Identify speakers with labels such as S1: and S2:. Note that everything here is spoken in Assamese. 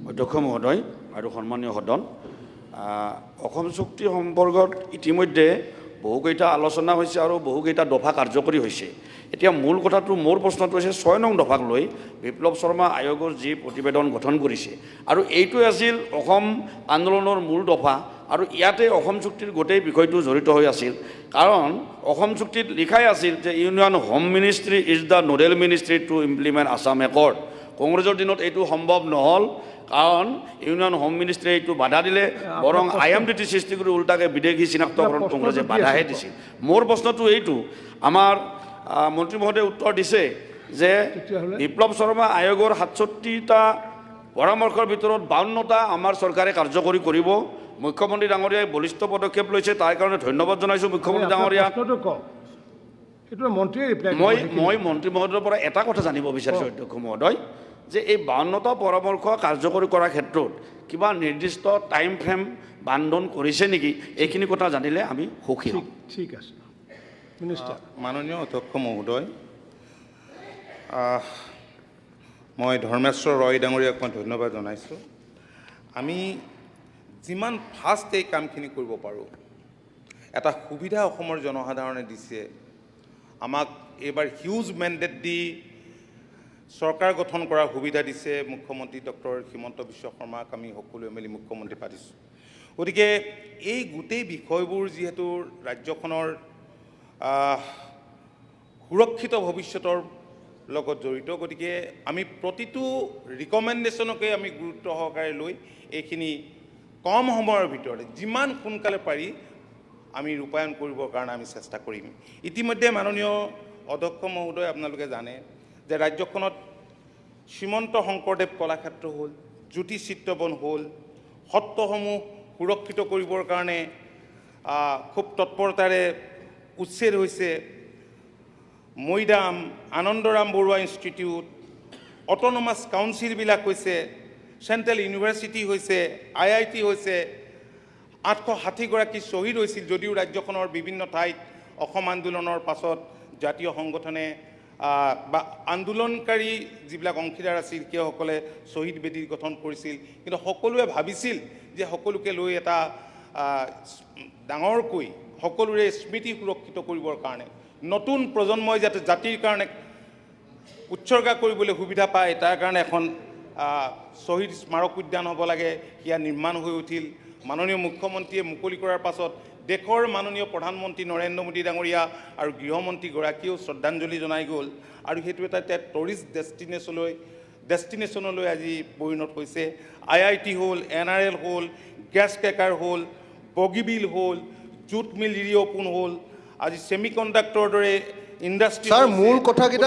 S1: অধ্যক্ষ মহোদয় আৰু সন্মানীয় সদন, অসম চুক্তি সম্পৰ্কত ইতিমধ্যে বহুকেইটা আলোচনা হৈছে আৰু বহুকেইটা দফা কাৰ্যকৰী হৈছে। এতিয়া মূল কথাটো মোৰ প্ৰশ্নটো হৈছে 6 নং দফাক লৈ বিপ্লৱ শৰ্মা আয়োগৰ যি প্ৰতিবেদন গঠন কৰিছে আৰু এইটোৱে আছিল অসম আন্দোলনৰ মূল দফা আৰু ইয়াতে অসম চুক্তিৰ গোটেই বিষয়টো জড়িত হৈ আছিল। কাৰণ অসম চুক্তিত লিখাই আছিল যে union home ministry is the nodal ministry to implement Assam accord. কংগ্ৰেছৰ দিনত এইটো সম্ভৱ নহ'ল, কাৰণ ইউনিয়ন হোম মিনিষ্ট্ৰীয়ে এইটো বাধা দিলে, বৰং IMDT সৃষ্টি কৰি উল্টাকে বিদেশী চিনাক্তকৰণ কংগ্ৰেছে বাধাহে দিছিল। মোৰ প্ৰশ্নটো এইটো, আমাৰ মন্ত্ৰী মহোদয়ে উত্তৰ দিছে যে বিপ্লৱ শৰ্মা আয়োগৰ 67টা পৰামৰ্শৰ ভিতৰত 52টা আমাৰ চৰকাৰে কাৰ্যকৰী কৰিব। মুখ্যমন্ত্ৰী ডাঙৰীয়াই বলিষ্ঠ পদক্ষেপ লৈছে, তাৰ কাৰণে ধন্যবাদ জনাইছোঁ মুখ্যমন্ত্ৰী ডাঙৰীয়াক। মই মন্ত্ৰী মহোদয়ৰ পৰা এটা কথা জানিব বিচাৰিছোঁ অধ্যক্ষ মহোদয়, যে এই 52টা পৰামৰ্শ কাৰ্যকৰী কৰাৰ ক্ষেত্ৰত কিবা নিৰ্দিষ্ট টাইম ফ্ৰেম বান্ধন কৰিছে নেকি? এইখিনি কথা জানিলে আমি সুখী হ'ম।
S2: ঠিক আছে মিনিষ্টাৰ।
S3: মাননীয় অধ্যক্ষ মহোদয়, মই ধৰ্মেশ্বৰ ৰয় ডাঙৰীয়াক মই ধন্যবাদ জনাইছোঁ। আমি যিমান ফাষ্ট এই কামখিনি কৰিব পাৰোঁ, এটা সুবিধা অসমৰ জনসাধাৰণে দিছে। আমাক এইবাৰ হিউজ মেণ্ডেট দি চৰকাৰ গঠন কৰাৰ সুবিধা দিছে। মুখ্যমন্ত্ৰী ডক্টৰ হিমন্ত বিশ্ব শৰ্মাক আমি সকলোৱে মিলি মুখ্যমন্ত্ৰী পাতিছোঁ। গতিকে এই গোটেই বিষয়বোৰ যিহেতু ৰাজ্যখনৰ সুৰক্ষিত ভৱিষ্যতৰ লগত জড়িত, গতিকে আমি প্ৰতিটো ৰিকমেণ্ডেশ্যনকে আমি গুৰুত্ব সহকাৰে লৈ এইখিনি কম সময়ৰ ভিতৰতে যিমান সোনকালে পাৰি আমি ৰূপায়ণ কৰিবৰ কাৰণে আমি চেষ্টা কৰিম। ইতিমধ্যে মাননীয় অধ্যক্ষ মহোদয়, আপোনালোকে জানে যে ৰাজ্যখনত শ্ৰীমন্ত শংকৰদেৱ কলাক্ষেত্ৰ হ'ল, জ্যোতি চিত্ৰবন হ'ল, সত্ৰসমূহ সুৰক্ষিত কৰিবৰ কাৰণে খুব তৎপৰতাৰে উচ্ছেদ হৈছে। মৈদাম, আনন্দৰাম বৰুৱা ইনষ্টিটিউট, অট'নমাছ কাউন্সিলবিলাক হৈছে, চেণ্ট্ৰেল ইউনিভাৰ্চিটি হৈছে, IIT হৈছে। 860গৰাকী শ্বহীদ হৈছিল, যদিও ৰাজ্যখনৰ বিভিন্ন ঠাইত অসম আন্দোলনৰ পাছত জাতীয় সংগঠনে বা আন্দোলনকাৰী যিবিলাক অংশীদাৰ আছিল সেইসকলে শ্বহীদ বেদী গঠন কৰিছিল। কিন্তু সকলোৱে ভাবিছিল যে সকলোকে লৈ এটা ডাঙৰকৈ সকলোৰে স্মৃতি সুৰক্ষিত কৰিবৰ কাৰণে, নতুন প্ৰজন্মই যাতে জাতিৰ কাৰণে উৎসৰ্গা কৰিবলৈ সুবিধা পায়, তাৰ কাৰণে এখন শ্বহীদ স্মাৰক উদ্যান হ'ব লাগে। সেয়া নিৰ্মাণ হৈ উঠিল। মাননীয় মুখ্যমন্ত্ৰীয়ে মুকলি কৰাৰ পাছত দেশৰ মাননীয় প্ৰধানমন্ত্ৰী নৰেন্দ্ৰ মোদী ডাঙৰীয়া আৰু গৃহমন্ত্ৰীগৰাকীয়েও শ্ৰদ্ধাঞ্জলি জনাই গ'ল, আৰু সেইটো এটা টুৰিষ্ট ডেষ্টিনেশ্যনলৈ আজি পৰিণত হৈছে। IIT হ'ল, NRL হ'ল, গেছ ক্ৰেকাৰ হ'ল, বগীবিল হ'ল, জুট মিল ৰিঅ'পেন হ'ল, আজি ছেমি কণ্ডাক্টৰৰ দৰে ইণ্ডাষ্ট্ৰী।
S4: মূল কথাকেইটা